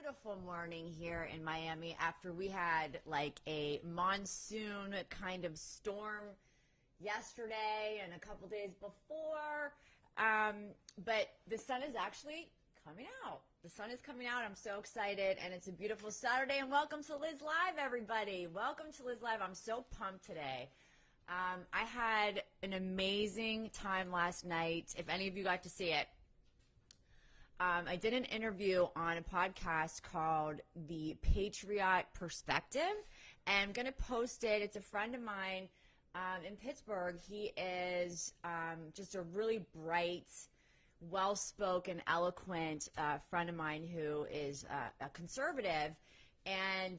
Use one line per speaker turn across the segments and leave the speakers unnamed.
Beautiful morning here in Miami after we had like a monsoon kind of storm yesterday and a couple days before. But the sun is actually coming out. The sun is coming out. I'm so excited, and it's a beautiful Saturday. And welcome to Liz Live, everybody. Welcome to Liz Live. I'm so pumped today. I had an amazing time last night. If any of you got to see it, I did an interview on a podcast called the Patriot Perspective, and I'm going to post it. It's a friend of mine in Pittsburgh. He is just a really bright, well-spoken, eloquent friend of mine who is a conservative, and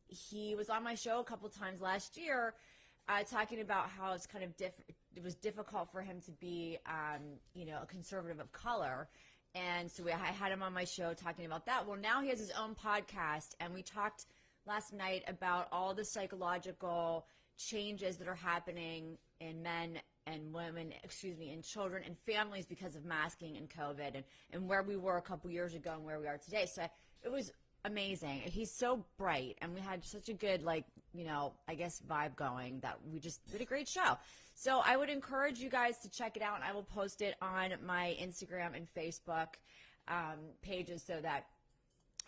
he was on my show a couple times last year talking about how it's kind of it was difficult for him to be, a conservative of color. And so I had him on my show talking about that. Well, now he has his own podcast, and we talked last night about all the psychological changes that are happening in men and women, in children and families because of masking and COVID, and where we were a couple years ago and where we are today. So it was amazing. He's so bright, and we had such a good, vibe going that we just did a great show. So I would encourage you guys to check it out, and I will post it on my Instagram and Facebook pages so that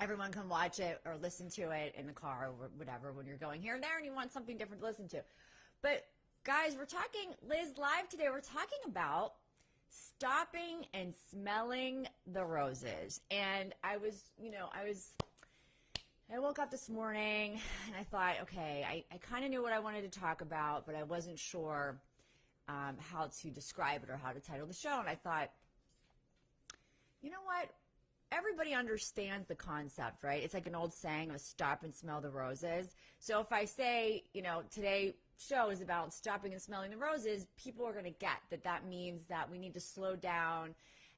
everyone can watch it or listen to it in the car or whatever when you're going here and there and you want something different to listen to. But guys, we're talking Liz Live today. We're talking about stopping and smelling the roses. And I woke up this morning and I thought, okay, I kind of knew what I wanted to talk about, but I wasn't sure how to describe it or how to title the show. And I thought, you know what? Everybody understands the concept, right? It's like an old saying of stop and smell the roses. So if I say, today's show is about stopping and smelling the roses, people are going to get that means that we need to slow down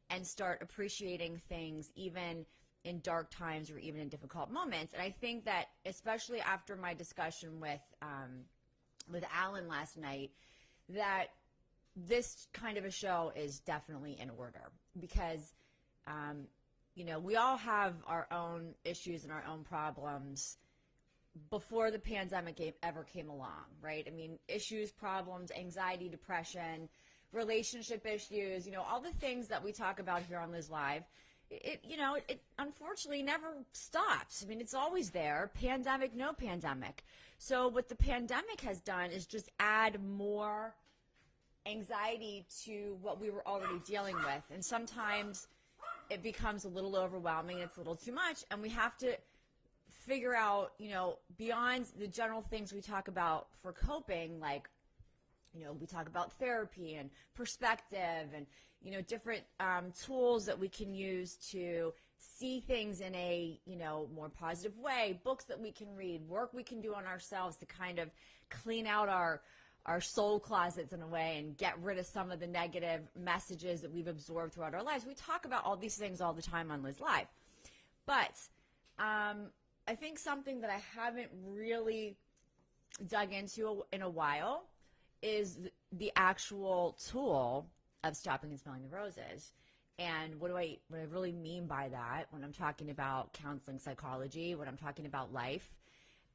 and start appreciating things even in dark times or even in difficult moments. And I think that especially after my discussion with Alan last night, that this kind of a show is definitely in order because, we all have our own issues and our own problems before the pandemic ever came along, right? I mean, issues, problems, anxiety, depression, relationship issues, all the things that we talk about here on Liz Live, it unfortunately never stops. I mean, it's always there, pandemic, no pandemic. So what the pandemic has done is just add more anxiety to what we were already dealing with. And sometimes it becomes a little overwhelming, it's a little too much, and we have to figure out, beyond the general things we talk about for coping, like, we talk about therapy and perspective and, different tools that we can use to see things in a, more positive way, books that we can read, work we can do on ourselves to kind of clean out our soul closets in a way and get rid of some of the negative messages that we've absorbed throughout our lives. We talk about all these things all the time on Liz Live. But I think something that I haven't really dug into in a while is the actual tool of stopping and smelling the roses. And what I really mean by that when I'm talking about counseling psychology, when I'm talking about life,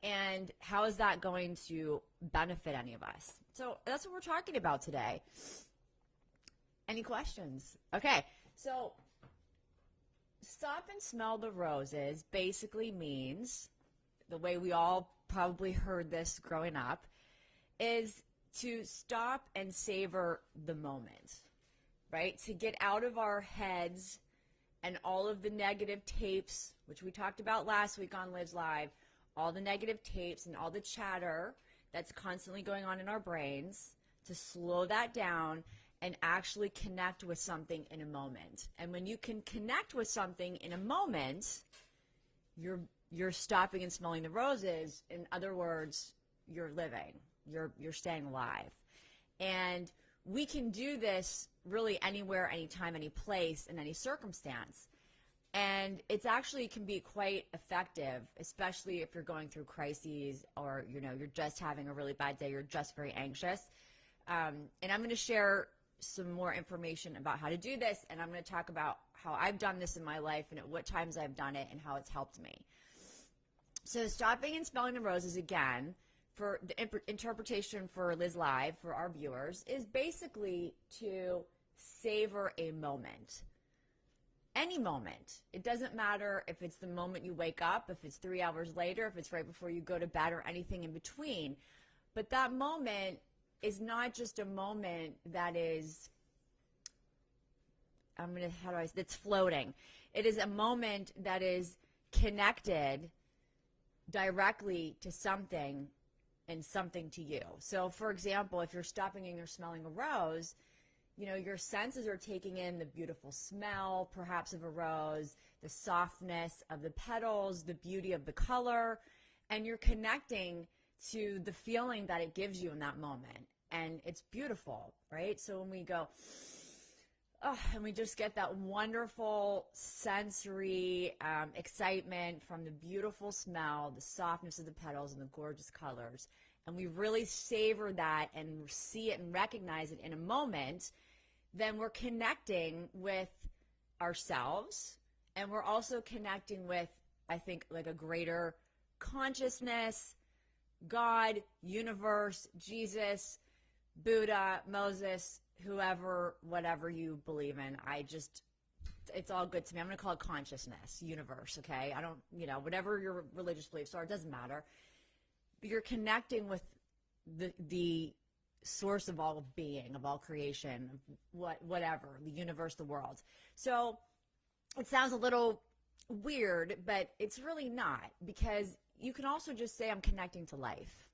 and how is that going to benefit any of us? So that's what we're talking about today. Any questions? Okay, so stop and smell the roses basically means, the way we all probably heard this growing up, is to stop and savor the moment, right? To get out of our heads and all of the negative tapes, which we talked about last week on Liz Live, all the negative tapes and all the chatter that's constantly going on in our brains, to slow that down and actually connect with something in a moment. And when you can connect with something in a moment, you're stopping and smelling the roses. In other words, you're living. You're staying alive. And we can do this really anywhere, anytime, any place, in any circumstance. And it's actually can be quite effective, especially if you're going through crises or, you're just having a really bad day, you're just very anxious. And I'm going to share some more information about how to do this, and I'm going to talk about how I've done this in my life and at what times I've done it and how it's helped me. So stopping and smelling the roses, again, for the interpretation for Liz Live, for our viewers, is basically to savor a moment. Any moment. It doesn't matter if it's the moment you wake up, if it's 3 hours later, if it's right before you go to bed, or anything in between. But that moment is not just a moment that is, that's floating. It is a moment that is connected directly to something and something to you. So, for example, if you're stopping and you're smelling a rose, you know, your senses are taking in the beautiful smell, perhaps of a rose, the softness of the petals, the beauty of the color, and you're connecting to the feeling that it gives you in that moment. And it's beautiful, right? So when we go, oh, and we just get that wonderful sensory excitement from the beautiful smell, the softness of the petals, and the gorgeous colors. And we really savor that and see it and recognize it in a moment, then we're connecting with ourselves, and we're also connecting with, I think, like a greater consciousness, God, universe, Jesus, Buddha, Moses, whoever, whatever you believe in. It's all good to me. I'm going to call it consciousness, universe, okay? I don't, whatever your religious beliefs are, it doesn't matter. But you're connecting with the source of all being, of all creation, whatever, the universe, the world. So it sounds a little weird, but it's really not, because you can also just say, I'm connecting to life,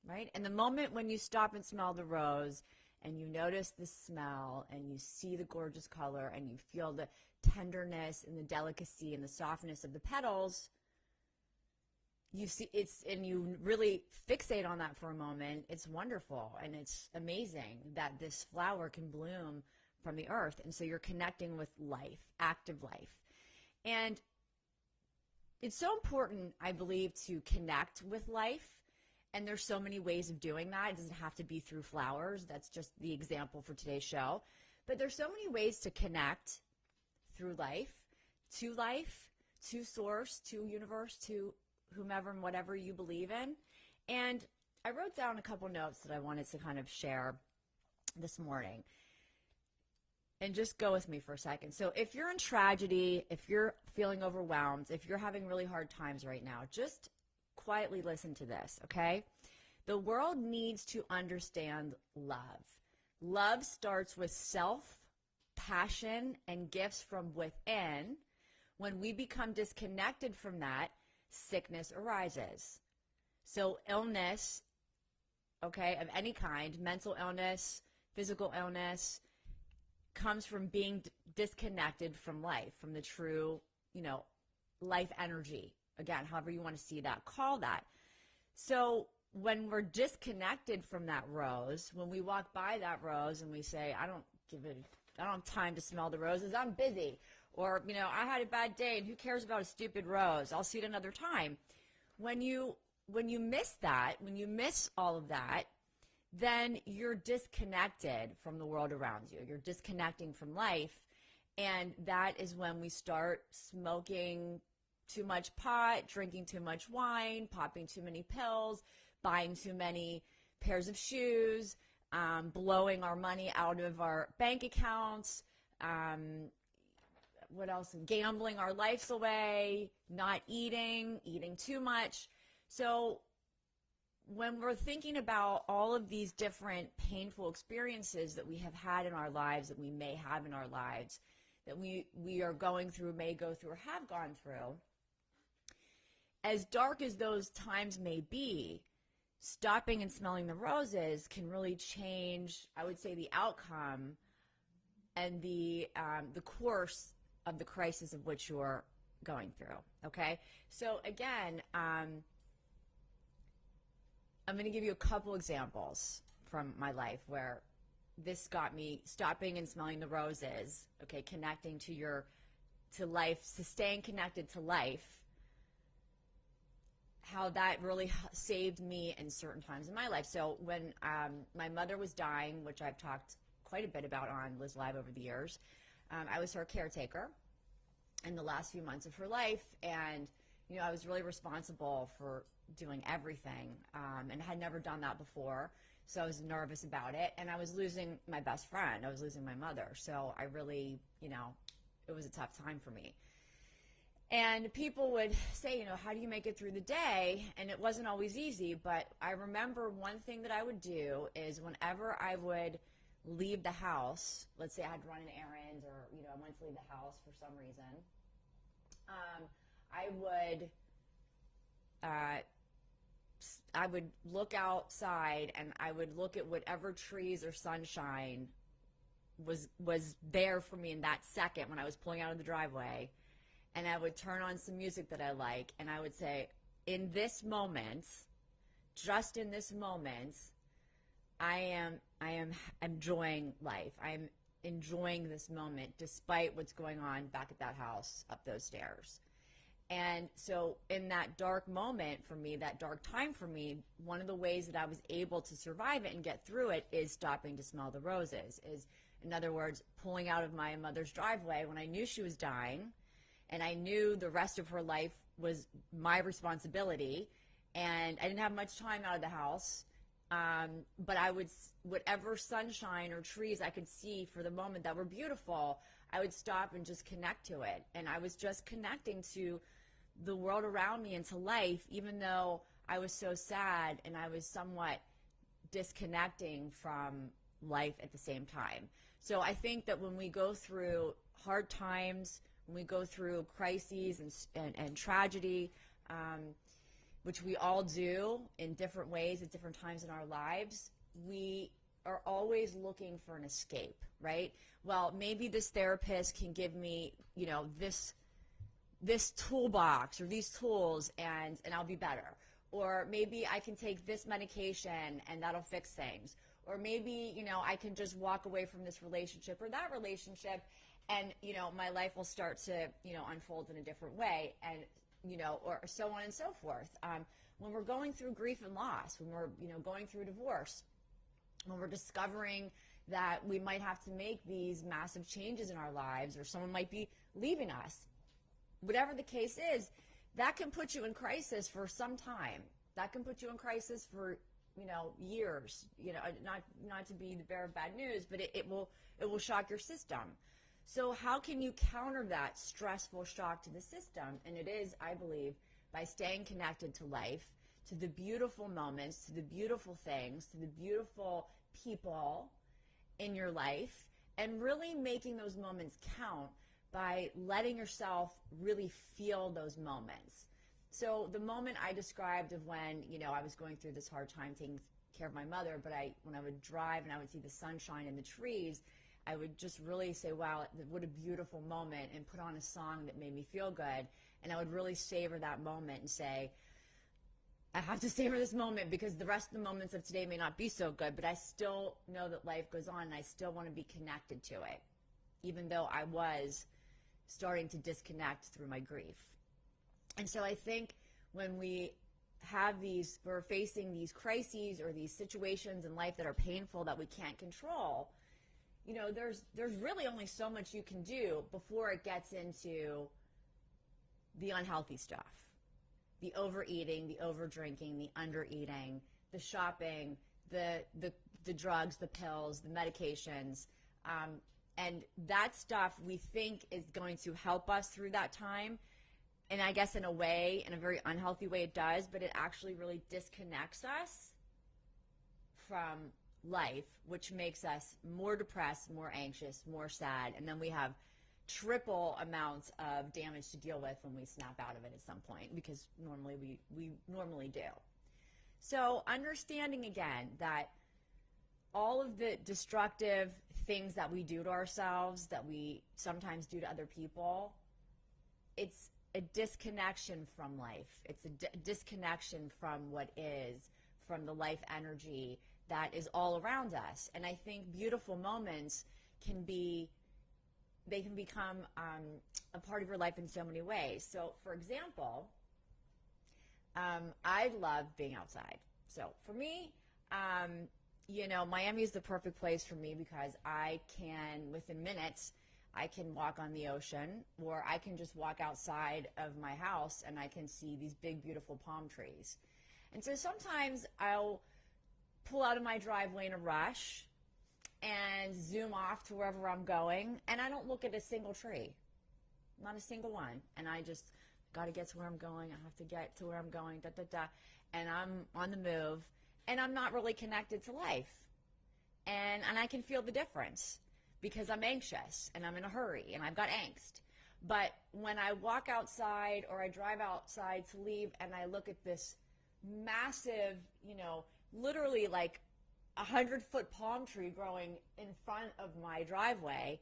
right? And the moment when you stop and smell the rose, and you notice the smell, and you see the gorgeous color, and you feel the tenderness and the delicacy and the softness of the petals, you see and you really fixate on that for a moment. It's wonderful, and it's amazing that this flower can bloom from the earth. And so you're connecting with life, active life. And it's so important, I believe, to connect with life. And there's so many ways of doing that. It doesn't have to be through flowers. That's just the example for today's show. But there's so many ways to connect through life, to source, to universe, to whomever and whatever you believe in. And I wrote down a couple notes that I wanted to kind of share this morning. And just go with me for a second. So if you're in tragedy, if you're feeling overwhelmed, if you're having really hard times right now, just quietly listen to this, okay? The world needs to understand love. Love starts with self, passion, and gifts from within. When we become disconnected from that, sickness arises. So illness, okay, of any kind, mental illness, physical illness, comes from being disconnected from life, from the true, life energy. Again, however you want to see that, call that. So when we're disconnected from that rose, when we walk by that rose and we say, I don't have time to smell the roses, I'm busy. Or, I had a bad day, and who cares about a stupid rose? I'll see it another time. When you miss that, when you miss all of that, then you're disconnected from the world around you. You're disconnecting from life. And that is when we start smoking too much pot, drinking too much wine, popping too many pills, buying too many pairs of shoes, blowing our money out of our bank accounts, what else? Gambling our lives away, not eating too much. So when we're thinking about all of these different painful experiences that we have had in our lives, that we may have in our lives, that we are going through, may go through, or have gone through, as dark as those times may be, stopping and smelling the roses can really change, I would say, the outcome and the course of the crisis of which you're going through, okay? So again, I'm going to give you a couple examples from my life where this got me stopping and smelling the roses, okay, connecting to life, staying connected to life, how that really saved me in certain times in my life. So when my mother was dying, which I've talked quite a bit about on Liz Live over the years. I was her caretaker in the last few months of her life, and I was really responsible for doing everything, and had never done that before, so I was nervous about it, and I was losing my best friend. I was losing my mother, so I really, it was a tough time for me. And people would say, how do you make it through the day? And it wasn't always easy, but I remember one thing that I would do is whenever I would leave the house, let's say I had to run an errand, or I wanted to leave the house for some reason, I would look outside, and I would look at whatever trees or sunshine was there for me in that second when I was pulling out of the driveway, and I would turn on some music that I like, and I would say, in this moment, just in this moment, I am enjoying life. I'm enjoying this moment despite what's going on back at that house up those stairs. And so in that dark moment for me, that dark time for me, one of the ways that I was able to survive it and get through it is stopping to smell the roses. Is, in other words, pulling out of my mother's driveway when I knew she was dying, and I knew the rest of her life was my responsibility, and I didn't have much time out of the house, but I would, whatever sunshine or trees I could see for the moment that were beautiful, I would stop and just connect to it. And I was just connecting to the world around me and to life, even though I was so sad, and I was somewhat disconnecting from life at the same time. So I think that when we go through hard times, when we go through crises and tragedy, which we all do in different ways at different times in our lives, we are always looking for an escape, right? Well, maybe this therapist can give me, this toolbox or these tools, and I'll be better. Or maybe I can take this medication and that'll fix things. Or maybe, I can just walk away from this relationship or that relationship, and, my life will start to, unfold in a different way, and, or so on and so forth. When we're going through grief and loss, when we're, going through divorce, when we're discovering that we might have to make these massive changes in our lives, or someone might be leaving us, whatever the case is, that can put you in crisis for some time. That can put you in crisis for, years, not to be the bearer of bad news, but it will shock your system. So how can you counter that stressful shock to the system? And it is, I believe, by staying connected to life, to the beautiful moments, to the beautiful things, to the beautiful people in your life, and really making those moments count by letting yourself really feel those moments. So the moment I described of when, I was going through this hard time taking care of my mother, but when I would drive and I would see the sunshine and the trees, I would just really say, wow, what a beautiful moment, and put on a song that made me feel good. And I would really savor that moment and say, I have to savor this moment because the rest of the moments of today may not be so good, but I still know that life goes on, and I still want to be connected to it, even though I was starting to disconnect through my grief. And so I think when we're facing these crises or these situations in life that are painful that we can't control, there's really only so much you can do before it gets into the unhealthy stuff. The overeating, the overdrinking, the undereating, the shopping, the drugs, the pills, the medications, and that stuff we think is going to help us through that time. And I guess in a way, in a very unhealthy way, it does, but it actually really disconnects us from life, which makes us more depressed, more anxious, more sad, and then we have triple amounts of damage to deal with when we snap out of it at some point, because normally we normally do. So understanding again that all of the destructive things that we do to ourselves, that we sometimes do to other people, it's a disconnection from life. It's a disconnection from what is, from the life energy that is all around us. And I think beautiful moments can become a part of your life in so many ways. So, for example, I love being outside. So for me, Miami is the perfect place for me because I can, within minutes, I can walk on the ocean, or I can just walk outside of my house and I can see these big, beautiful palm trees. And so sometimes I'll pull out of my driveway in a rush and zoom off to wherever I'm going, and I don't look at a single tree, not a single one. And I just got to get to where I'm going. I have to get to where I'm going, da, da, da. And I'm on the move, and I'm not really connected to life. And I can feel the difference because I'm anxious and I'm in a hurry and I've got angst. But when I walk outside or I drive outside to leave and I look at this massive, literally like 100-foot palm tree growing in front of my driveway,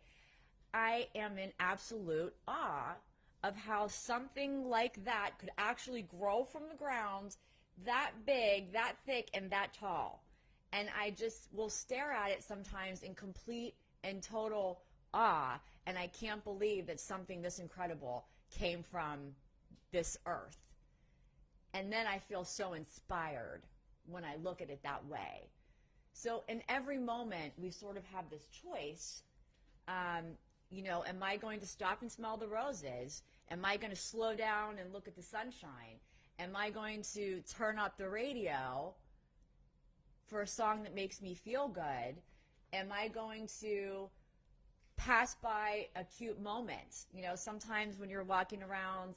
I am in absolute awe of how something like that could actually grow from the ground that big, that thick, and that tall. And I just will stare at it sometimes in complete and total awe, and I can't believe that something this incredible came from this earth. And then I feel so inspired when I look at it that way. So in every moment, we sort of have this choice. Am I going to stop and smell the roses? Am I going to slow down and look at the sunshine? Am I going to turn up the radio for a song that makes me feel good? Am I going to pass by a cute moment? Sometimes when you're walking around,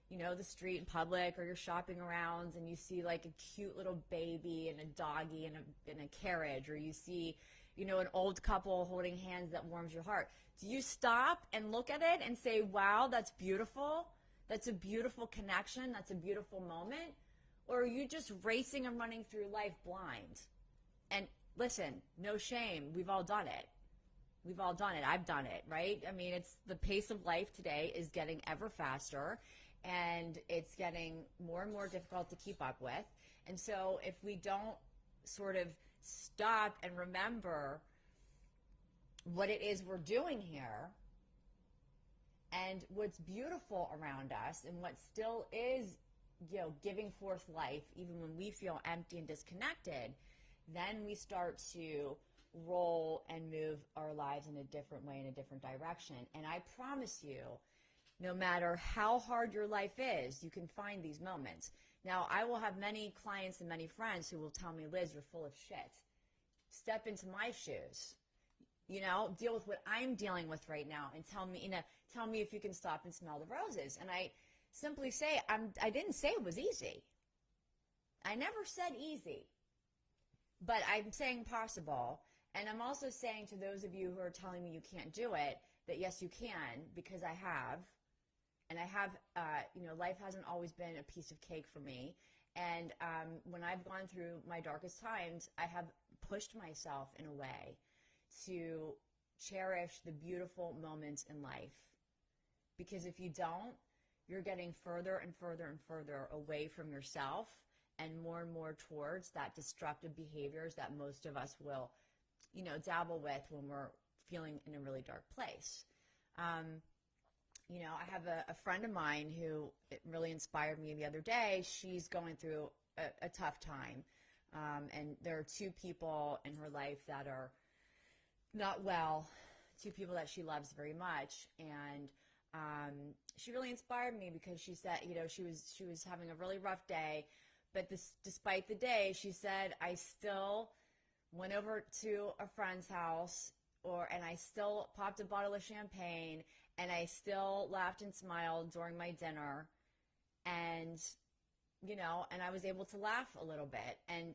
the street in public, or you're shopping around and you see like a cute little baby and a doggy in a carriage, or you see, an old couple holding hands that warms your heart. Do you stop and look at it and say, wow, that's beautiful? That's a beautiful connection. That's a beautiful moment. Or are you just racing and running through life blind? And listen, no shame. We've all done it. We've all done it. I've done it, right? I mean, it's the pace of life today is getting ever faster, and it's getting more and more difficult to keep up with. And so if we don't sort of stop and remember what it is we're doing here and what's beautiful around us and what still is, giving forth life even when we feel empty and disconnected, then we start to roll and move our lives in a different way, in a different direction. And I promise you, no matter how hard your life is, you can find these moments. Now, I will have many clients and many friends who will tell me, Liz, you're full of shit. Step into my shoes. Deal with what I'm dealing with right now and tell me if you can stop and smell the roses. And I simply say, I didn't say it was easy. I never said easy. But I'm saying possible. And I'm also saying to those of you who are telling me you can't do it, that yes, you can, because I have. And I have, life hasn't always been a piece of cake for me. And when I've gone through my darkest times, I have pushed myself in a way to cherish the beautiful moments in life. Because if you don't, you're getting further and further and further away from yourself and more towards that destructive behaviors that most of us will, dabble with when we're feeling in a really dark place. I have a friend of mine who really inspired me the other day. She's going through a tough time. And there are two people in her life that are not well, two people that she loves very much. And she really inspired me because she said, she was having a really rough day. But despite the day, she said, I still went over to a friend's house and I still popped a bottle of champagne and I still laughed and smiled during my dinner. And, and I was able to laugh a little bit. And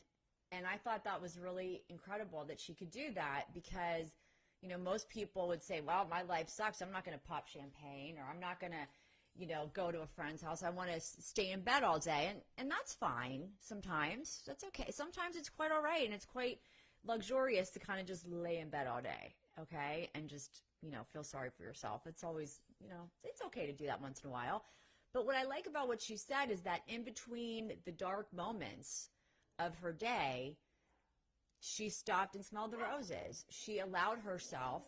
I thought that was really incredible that she could do that because, most people would say, well, my life sucks. I'm not going to pop champagne, or I'm not going to, go to a friend's house. I want to stay in bed all day. And that's fine sometimes. That's okay. Sometimes it's quite all right, and it's quite luxurious to kind of just lay in bed all day, okay, and just, feel sorry for yourself. It's always, it's okay to do that once in a while. But what I like about what she said is that in between the dark moments of her day, she stopped and smelled the roses. She allowed herself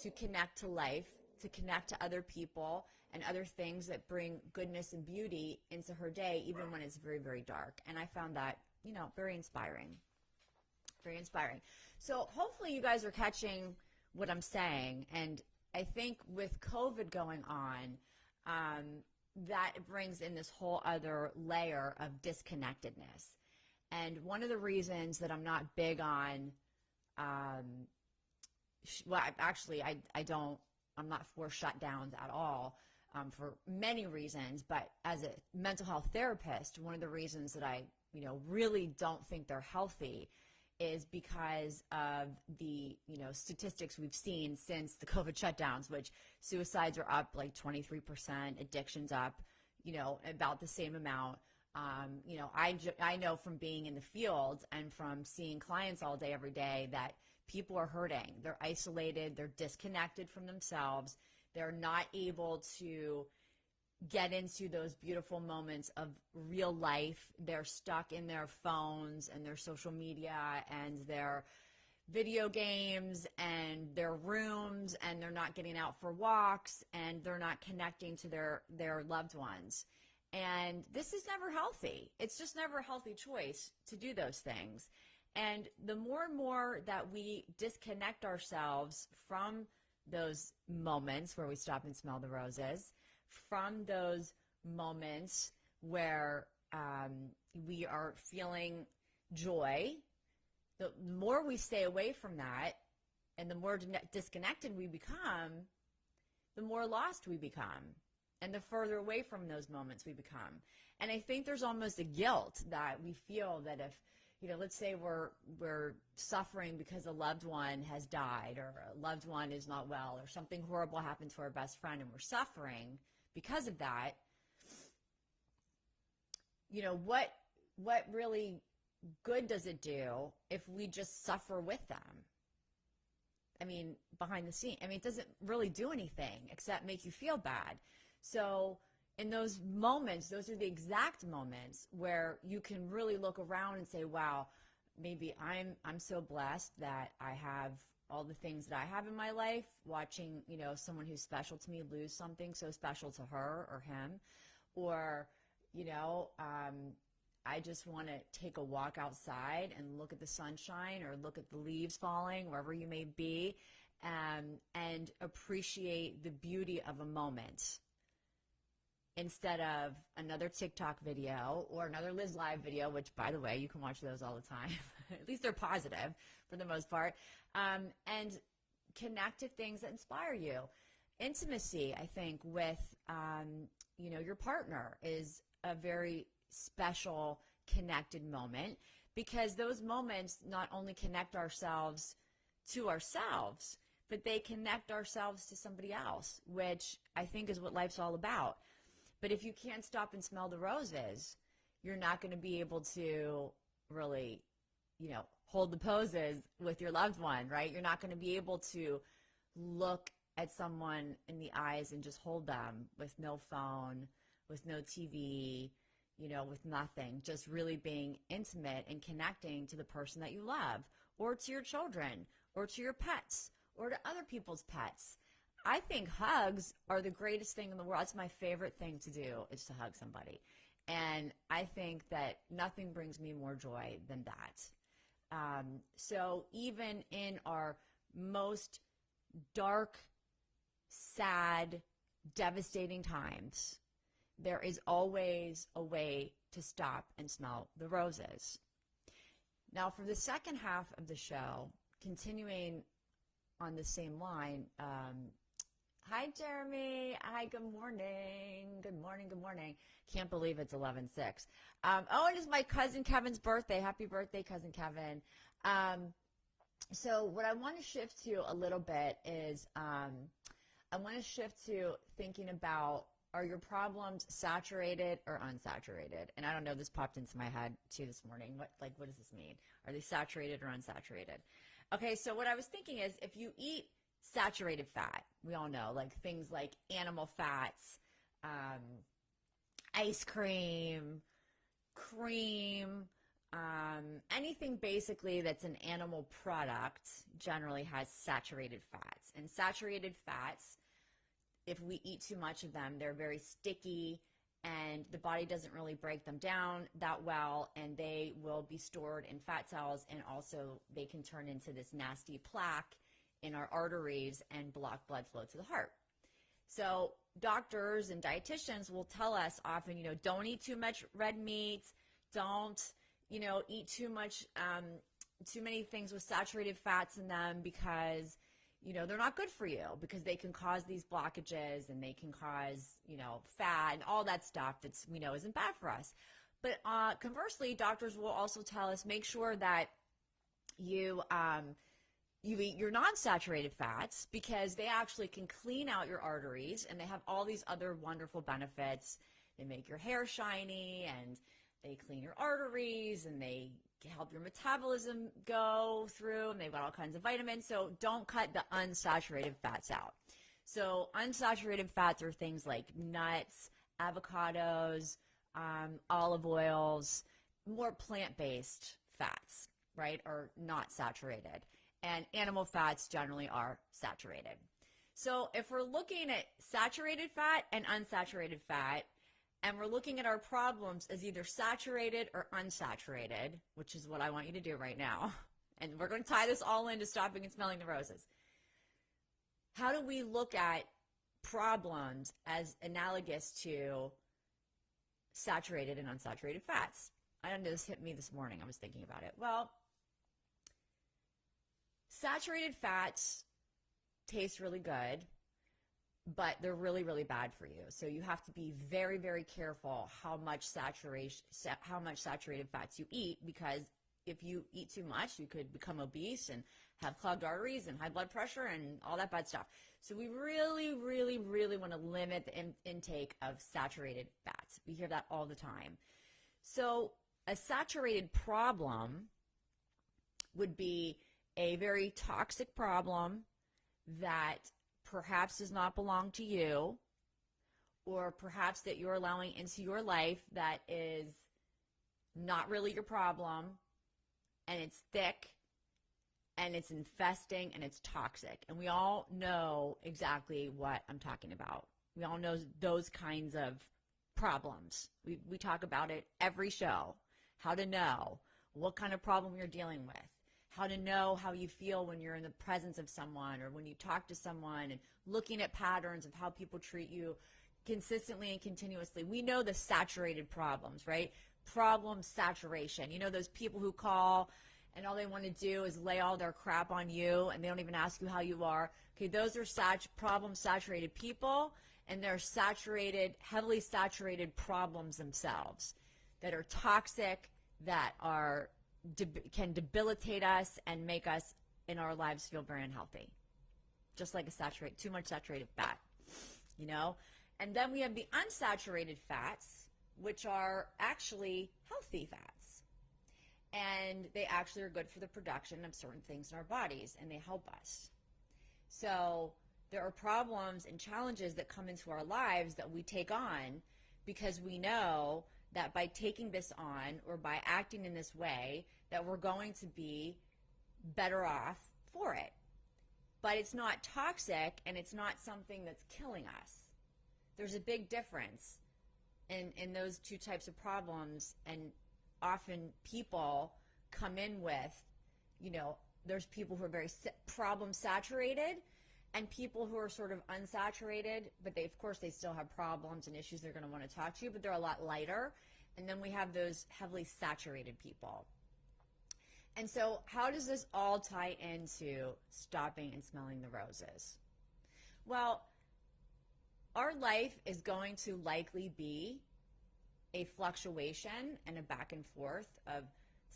to connect to life, to connect to other people and other things that bring goodness and beauty into her day, even when it's very, very dark. And I found that, very inspiring. Very inspiring. So hopefully you guys are catching what I'm saying. And I think with COVID going on, that brings in this whole other layer of disconnectedness. And one of the reasons that I'm not big on, well, actually, I'm not for shutdowns at all, for many reasons. But as a mental health therapist, one of the reasons that I, really don't think they're healthy is because of the, statistics we've seen since the COVID shutdowns, which suicides are up like 23%, addictions up, about the same amount. I know from being in the field and from seeing clients all day, every day, that people are hurting. They're isolated. They're disconnected from themselves. They're not able to get into those beautiful moments of real life. They're stuck in their phones and their social media and their video games and their rooms, and they're not getting out for walks, and they're not connecting to their loved ones. And this is never healthy. It's just never a healthy choice to do those things. And the more and more that we disconnect ourselves from those moments where we stop and smell the roses, from those moments where we are feeling joy, the more we stay away from that and the more disconnected we become, the more lost we become and the further away from those moments we become. And I think there's almost a guilt that we feel that if, let's say we're suffering because a loved one has died or a loved one is not well or something horrible happened to our best friend and we're suffering because of that, what really good does it do if we just suffer with them? I mean, behind the scene. I mean, it doesn't really do anything except make you feel bad. So in those moments, those are the exact moments where you can really look around and say, wow, maybe I'm so blessed that I have all the things that I have in my life, watching, someone who's special to me lose something so special to her or him, or, I just want to take a walk outside and look at the sunshine or look at the leaves falling, wherever you may be, and appreciate the beauty of a moment instead of another TikTok video or another Liz Live video, which, by the way, you can watch those all the time. At least they're positive for the most part. And connect to things that inspire you. Intimacy, I think, with, your partner is a very special connected moment, because those moments not only connect ourselves to ourselves, but they connect ourselves to somebody else, which I think is what life's all about. But if you can't stop and smell the roses, you're not going to be able to really, hold the poses with your loved one, right? You're not going to be able to look at someone in the eyes and just hold them with no phone, with no TV, with nothing, just really being intimate and connecting to the person that you love, or to your children, or to your pets, or to other people's pets. I think hugs are the greatest thing in the world. It's my favorite thing to do, is to hug somebody. And I think that nothing brings me more joy than that. So even in our most dark, sad, devastating times, there is always a way to stop and smell the roses. Now, for the second half of the show, continuing on the same line, hi, Jeremy. Hi, good morning. Good morning, good morning. Can't believe it's 11:06. Oh, it is my cousin Kevin's birthday. Happy birthday, cousin Kevin. So what I want to shift to a little bit is I want to shift to thinking about, are your problems saturated or unsaturated? And I don't know, this popped into my head too this morning. What does this mean? Are they saturated or unsaturated? Okay, so what I was thinking is, if you eat saturated fat, we all know, like things like animal fats, ice cream, anything basically that's an animal product generally has saturated fats. And saturated fats, if we eat too much of them, they're very sticky and the body doesn't really break them down that well, and they will be stored in fat cells, and also they can turn into this nasty plaque in our arteries and block blood flow to the heart. So doctors and dietitians will tell us often, don't eat too much red meat, don't, eat too many things with saturated fats in them, because they're not good for you, because they can cause these blockages, and they can cause, fat and all that stuff that's, isn't bad for us. But conversely, doctors will also tell us, make sure that you eat your non-saturated fats, because they actually can clean out your arteries, and they have all these other wonderful benefits. They make your hair shiny, and they clean your arteries, and they help your metabolism go through, and they've got all kinds of vitamins. So don't cut the unsaturated fats out. So unsaturated fats are things like nuts, avocados, olive oils, more plant-based fats, right, are not saturated. And animal fats generally are saturated. So if we're looking at saturated fat and unsaturated fat, and we're looking at our problems as either saturated or unsaturated, which is what I want you to do right now, and we're going to tie this all into stopping and smelling the roses. How do we look at problems as analogous to saturated and unsaturated fats? I don't know, this hit me this morning. I was thinking about it. Well, saturated fats taste really good, but they're really, really bad for you. So you have to be very, very careful how much saturated fats you eat, because if you eat too much, you could become obese and have clogged arteries and high blood pressure and all that bad stuff. So we really, really, really want to limit the intake of saturated fats. We hear that all the time. So a saturated problem would be a very toxic problem that perhaps does not belong to you, or perhaps that you're allowing into your life that is not really your problem, and it's thick, and it's infesting, and it's toxic. And we all know exactly what I'm talking about. We all know those kinds of problems. We talk about it every show. How to know what kind of problem you're dealing with. How to know how you feel when you're in the presence of someone, or when you talk to someone, and looking at patterns of how people treat you consistently and continuously. We know the saturated problems, right? Problem saturation. You know those people who call and all they want to do is lay all their crap on you, and they don't even ask you how you are. Okay, those are problem saturated people, and they're saturated, heavily saturated problems themselves that are toxic, that are can debilitate us and make us in our lives feel very unhealthy, just like too much saturated fat, And then we have the unsaturated fats, which are actually healthy fats, and they actually are good for the production of certain things in our bodies, and they help us. So there are problems and challenges that come into our lives that we take on because we know that by taking this on, or by acting in this way, that we're going to be better off for it. But it's not toxic, and it's not something that's killing us. There's a big difference in those two types of problems, and often people come in with, there's people who are very problem saturated, and people who are sort of unsaturated, but of course they still have problems and issues they're going to want to talk to you, but they're a lot lighter. And then we have those heavily saturated people. And so how does this all tie into stopping and smelling the roses? Well, our life is going to likely be a fluctuation and a back and forth of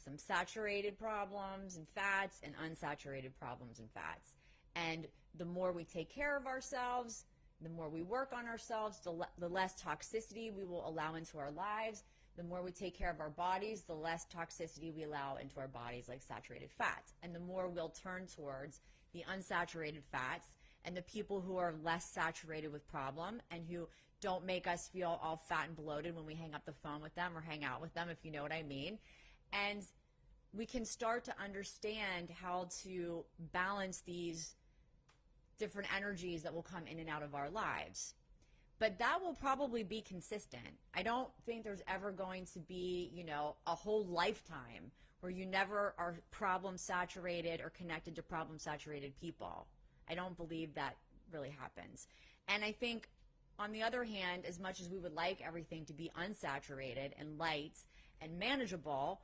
some saturated problems and fats and unsaturated problems and fats. And the more we take care of ourselves, the more we work on ourselves, the less toxicity we will allow into our lives. The more we take care of our bodies, the less toxicity we allow into our bodies, like saturated fats. And the more we'll turn towards the unsaturated fats and the people who are less saturated with problem and who don't make us feel all fat and bloated when we hang up the phone with them or hang out with them, if you know what I mean. And we can start to understand how to balance these different energies that will come in and out of our lives. But that will probably be consistent. I don't think there's ever going to be, a whole lifetime where you never are problem saturated or connected to problem saturated people. I don't believe that really happens. And I think, on the other hand, as much as we would like everything to be unsaturated and light and manageable,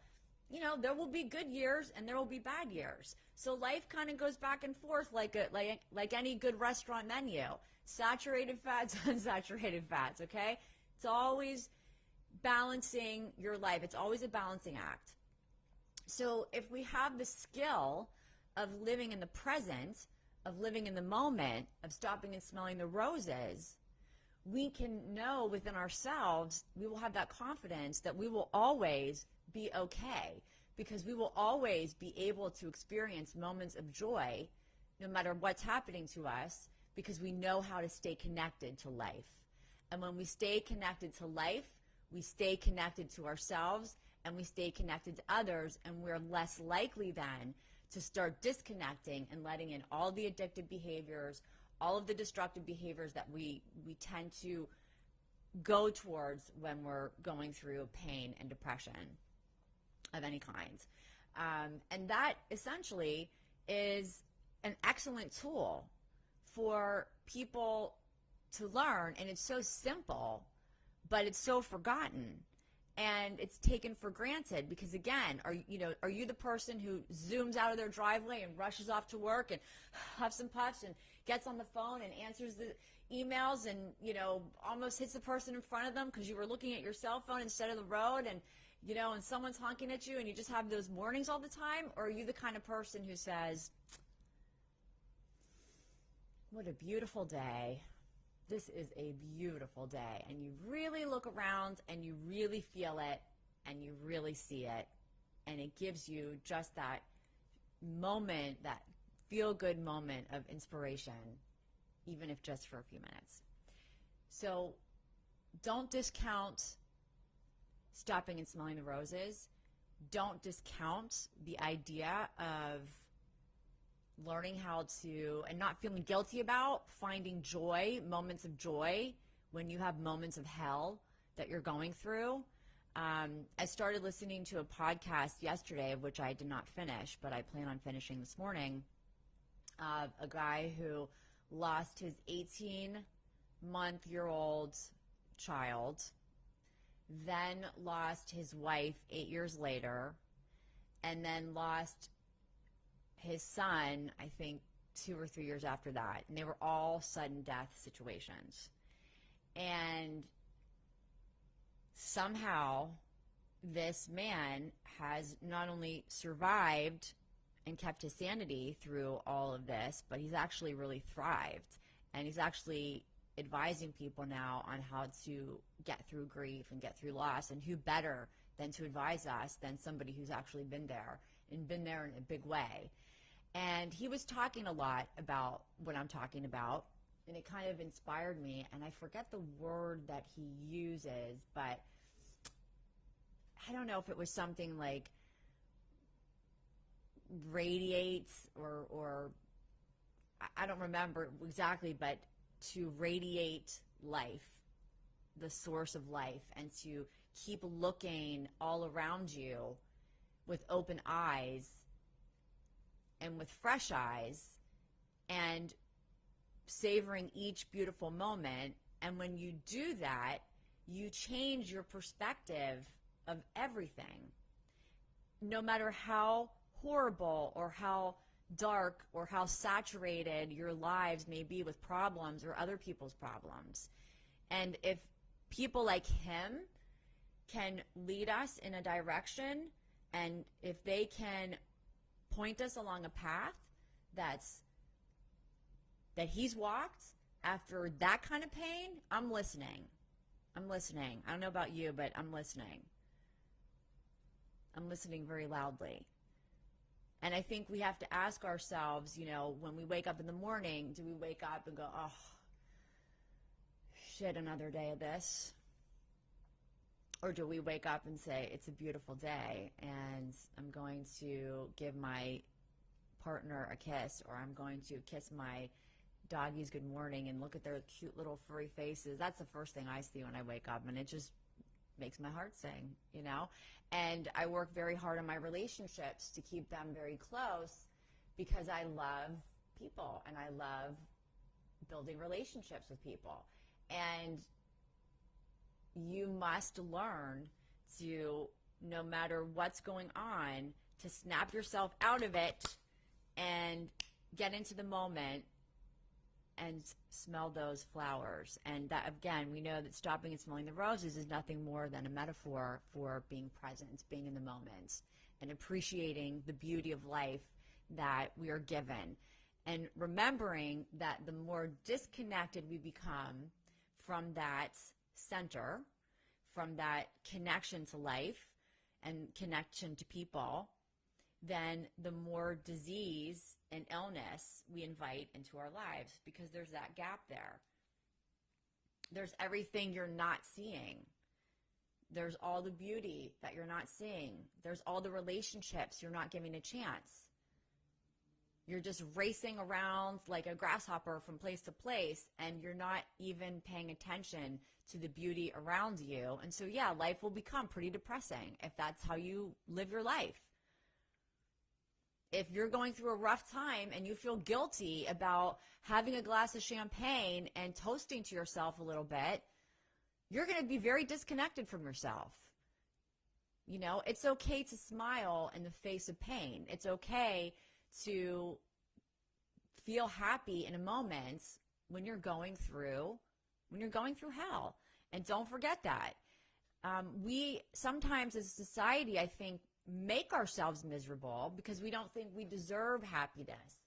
there will be good years and there will be bad years. So life kind of goes back and forth like any good restaurant menu. Saturated fats, unsaturated fats, okay? It's always balancing your life. It's always a balancing act. So if we have the skill of living in the present, of living in the moment, of stopping and smelling the roses, we can know within ourselves, we will have that confidence that we will always be okay, because we will always be able to experience moments of joy no matter what's happening to us, because we know how to stay connected to life. And when we stay connected to life, we stay connected to ourselves and we stay connected to others, and we're less likely then to start disconnecting and letting in all the addictive behaviors, all of the destructive behaviors that we tend to go towards when we're going through pain and depression of any kind. And that essentially is an excellent tool for people to learn, and it's so simple, but it's so forgotten, and it's taken for granted. Because again, are you the person who zooms out of their driveway and rushes off to work and huffs and puffs and gets on the phone and answers the emails and almost hits the person in front of them because you were looking at your cell phone instead of the road, and and someone's honking at you, and you just have those mornings all the time? Or are you the kind of person who says, what a beautiful day. This is a beautiful day. And you really look around and you really feel it and you really see it. And it gives you just that moment, that feel-good moment of inspiration, even if just for a few minutes. So don't discount stopping and smelling the roses. Don't discount the idea of learning how to, and not feeling guilty about, finding joy, moments of joy when you have moments of hell that you're going through. I started listening to a podcast yesterday, of which I did not finish, but I plan on finishing this morning, of a guy who lost his 18-month-old child, then lost his wife 8 years later, and then lost his son, I think 2 or 3 years after that. And they were all sudden death situations. And somehow this man has not only survived and kept his sanity through all of this, but he's actually really thrived. And he's actually advising people now on how to get through grief and get through loss. And who better than to advise us than somebody who's actually been there, and been there in a big way. And he was talking a lot about what I'm talking about, and it kind of inspired me. And I forget the word that he uses, but I don't know if it was something like radiates or I don't remember exactly, but to radiate life, the source of life, and to keep looking all around you with open eyes and with fresh eyes, and savoring each beautiful moment. And when you do that, you change your perspective of everything. No matter how horrible or how dark or how saturated your lives may be with problems or other people's problems. And if people like him can lead us in a direction, and if they can point us along a path that he's walked after that kind of pain, I'm listening. I'm listening. I don't know about you, but I'm listening. I'm listening very loudly. And I think we have to ask ourselves, when we wake up in the morning, do we wake up and go, oh, shit, another day of this? Or do we wake up and say, it's a beautiful day, and I'm going to give my partner a kiss, or I'm going to kiss my doggies good morning and look at their cute little furry faces. That's the first thing I see when I wake up, and it just makes my heart sing, you know? And I work very hard on my relationships to keep them very close because I love people and I love building relationships with people. And you must learn to, no matter what's going on, to snap yourself out of it and get into the moment and smell those flowers. And that, again, we know that stopping and smelling the roses is nothing more than a metaphor for being present, being in the moment, and appreciating the beauty of life that we are given. And remembering that the more disconnected we become from that center, from that connection to life and connection to people, then the more disease and illness we invite into our lives, because there's that gap there. There's everything you're not seeing. There's all the beauty that you're not seeing. There's all the relationships you're not giving a chance. You're just racing around like a grasshopper from place to place, and you're not even paying attention to the beauty around you. And so, yeah, life will become pretty depressing if that's how you live your life. If you're going through a rough time and you feel guilty about having a glass of champagne and toasting to yourself a little bit, you're going to be very disconnected from yourself. You know, it's okay to smile in the face of pain. It's okay to feel happy in a moment when you're going through hell. And don't forget that. We sometimes as a society, I think, make ourselves miserable because we don't think we deserve happiness.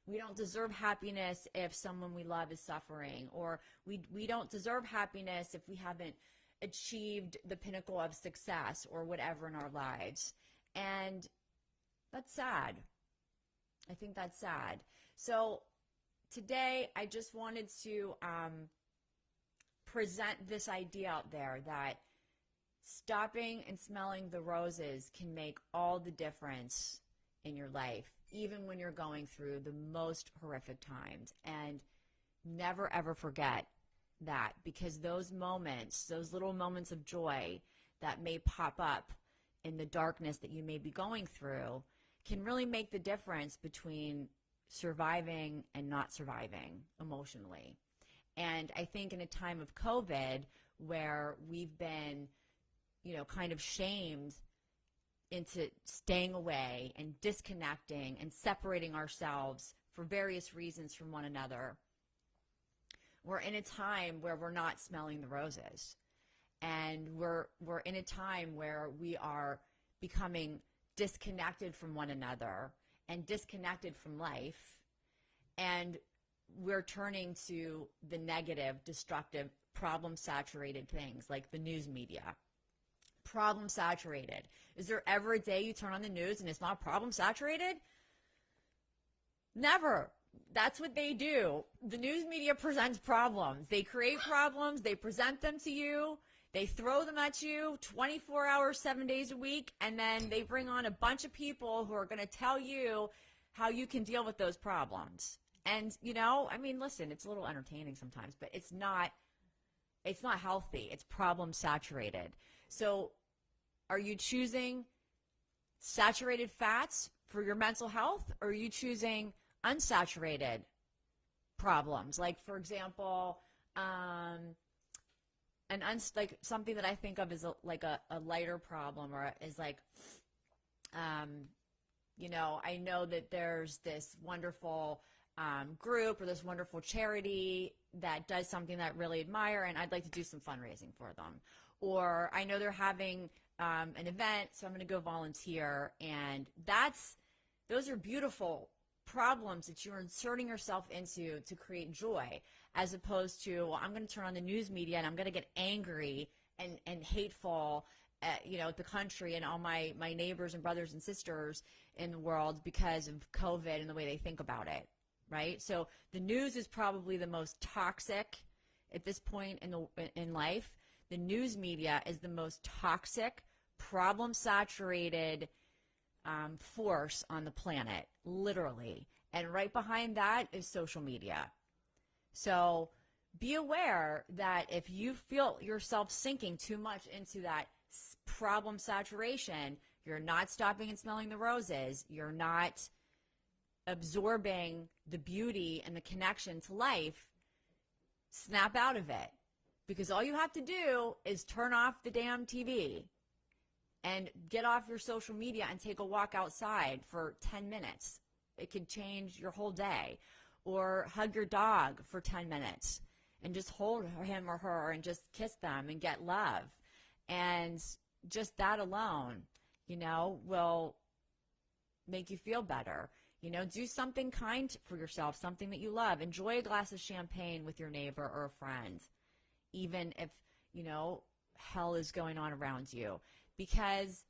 We don't deserve happiness if someone we love is suffering, or we don't deserve happiness if we haven't achieved the pinnacle of success or whatever in our lives. And that's sad. I think that's sad. So today I just wanted to present this idea out there that stopping and smelling the roses can make all the difference in your life, even when you're going through the most horrific times. And never, ever forget that, because those moments, those little moments of joy that may pop up in the darkness that you may be going through can really make the difference between surviving and not surviving emotionally. And I think in a time of COVID where we've been, you know, kind of shamed into staying away and disconnecting and separating ourselves for various reasons from one another, we're in a time where we're not smelling the roses. And we're in a time where we are becoming disconnected from one another and disconnected from life. And we're turning to the negative, destructive, problem-saturated things like the news media. Problem saturated. Is there ever a day you turn on the news and it's not problem saturated? Never. That's what they do. The news media presents problems. They create problems. They present them to you. They throw them at you 24 hours, 7 days a week, and then they bring on a bunch of people who are going to tell you how you can deal with those problems. And, you know, I mean, listen, it's a little entertaining sometimes, but it's not healthy. It's problem saturated. So are you choosing saturated fats for your mental health, or are you choosing unsaturated problems? Like, for example, like something that I think of as a lighter problem, or is like, you know, I know that there's this wonderful group or this wonderful charity that does something that I really admire, and I'd like to do some fundraising for them. Or I know they're having an event, so I'm going to go volunteer. And those are beautiful problems that you're inserting yourself into to create joy, as opposed to, well, I'm going to turn on the news media and I'm going to get angry and hateful at, you know, at the country and all my neighbors and brothers and sisters in the world because of COVID and the way they think about it, right? So the news is probably the most toxic at this point in life. The news media is the most toxic, problem-saturated force on the planet, literally. And right behind that is social media. So be aware that if you feel yourself sinking too much into that problem saturation, you're not stopping and smelling the roses, you're not absorbing the beauty and the connection to life, snap out of it. Because all you have to do is turn off the damn TV and get off your social media and take a walk outside for 10 minutes. It could change your whole day. Or hug your dog for 10 minutes and just hold him or her and just kiss them and get love. And just that alone, will make you feel better. Do something kind for yourself, something that you love. Enjoy a glass of champagne with your neighbor or a friend, even if, hell is going on around you. Because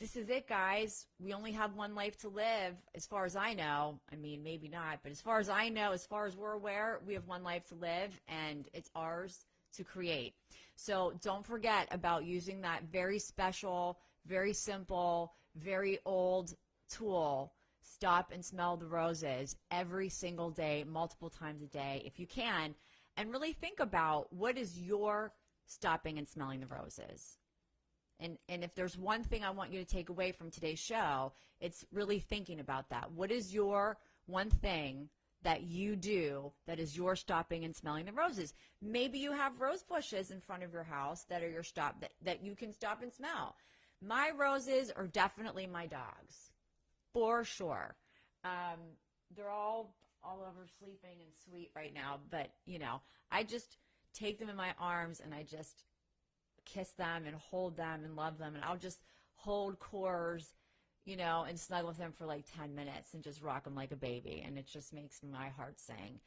this is it, guys. We only have one life to live, as far as I know. I mean, maybe not, but as far as I know, as far as we're aware, we have one life to live, and it's ours to create. So don't forget about using that very special, very simple, very old tool, stop and smell the roses, every single day, multiple times a day, if you can, and really think about what is your stopping and smelling the roses. And if there's one thing I want you to take away from today's show, it's really thinking about that. What is your one thing that you do that is your stopping and smelling the roses? Maybe you have rose bushes in front of your house that are your stop, that you can stop and smell. My roses are definitely my dogs, for sure. They're all over sleeping and sweet right now, but, I just take them in my arms and I just kiss them and hold them and love them, and I'll just hold cores, and snuggle with them for like 10 minutes and just rock them like a baby, and it just makes my heart sing.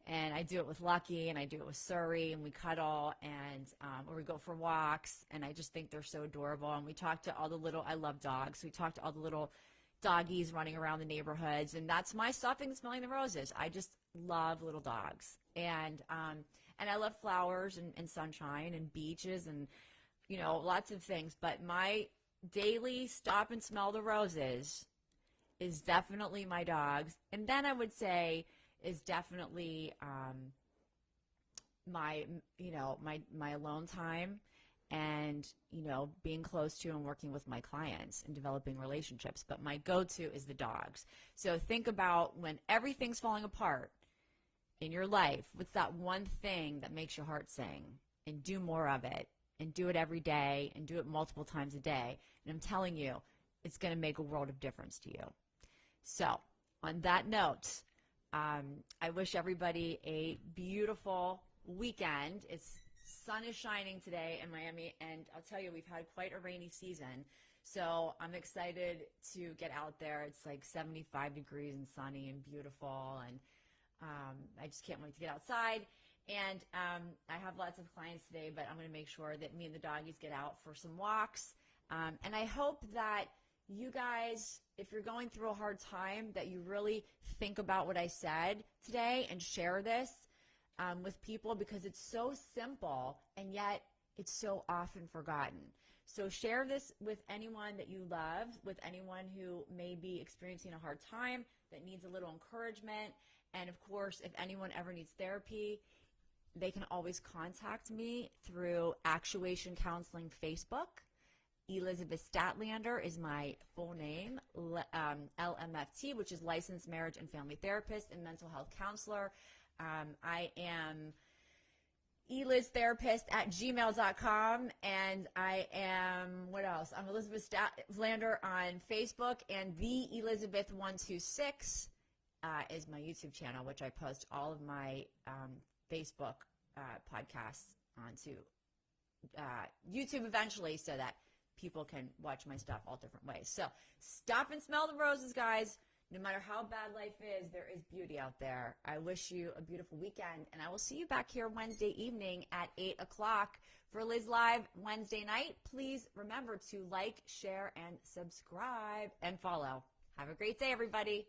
And I do it with Lucky, and I do it with Surrey, and we cuddle, and or we go for walks, and I just think they're so adorable. And we talk to all the little, I love dogs, we talk to all the little doggies running around the neighborhoods, and that's my stopping and smelling the roses. I just love little dogs, and I love flowers and sunshine and beaches and lots of things. But my daily stop and smell the roses is definitely my dogs, and then I would say is definitely my alone time, and being close to and working with my clients and developing relationships. But my go-to is the dogs. So think about when everything's falling apart in your life, what's that one thing that makes your heart sing? And do more of it, and do it every day, and do it multiple times a day. And I'm telling you, it's going to make a world of difference to you. So on that note, I wish everybody a beautiful weekend. Sun is shining today in Miami, and I'll tell you, we've had quite a rainy season. So I'm excited to get out there. It's like 75 degrees and sunny and beautiful, and I just can't wait to get outside. And I have lots of clients today, but I'm going to make sure that me and the doggies get out for some walks. And I hope that you guys, if you're going through a hard time, that you really think about what I said today and share this with people, because it's so simple and yet it's so often forgotten. So share this with anyone that you love, with anyone who may be experiencing a hard time, that needs a little encouragement. And of course, if anyone ever needs therapy, they can always contact me through Actuation Counseling Facebook. Elizabeth Statlander is my full name, LMFT, which is Licensed Marriage and Family Therapist and Mental Health Counselor. I am eliztherapist@gmail.com, and I am, what else? I'm Elizabeth Statlander on Facebook, and the Elizabeth126 is my YouTube channel, which I post all of my Facebook podcasts onto YouTube eventually, so that people can watch my stuff all different ways. So stop and smell the roses, guys. No matter how bad life is, there is beauty out there. I wish you a beautiful weekend, and I will see you back here Wednesday evening at 8 o'clock for Liz Live Wednesday night. Please remember to like, share, and subscribe, and follow. Have a great day, everybody.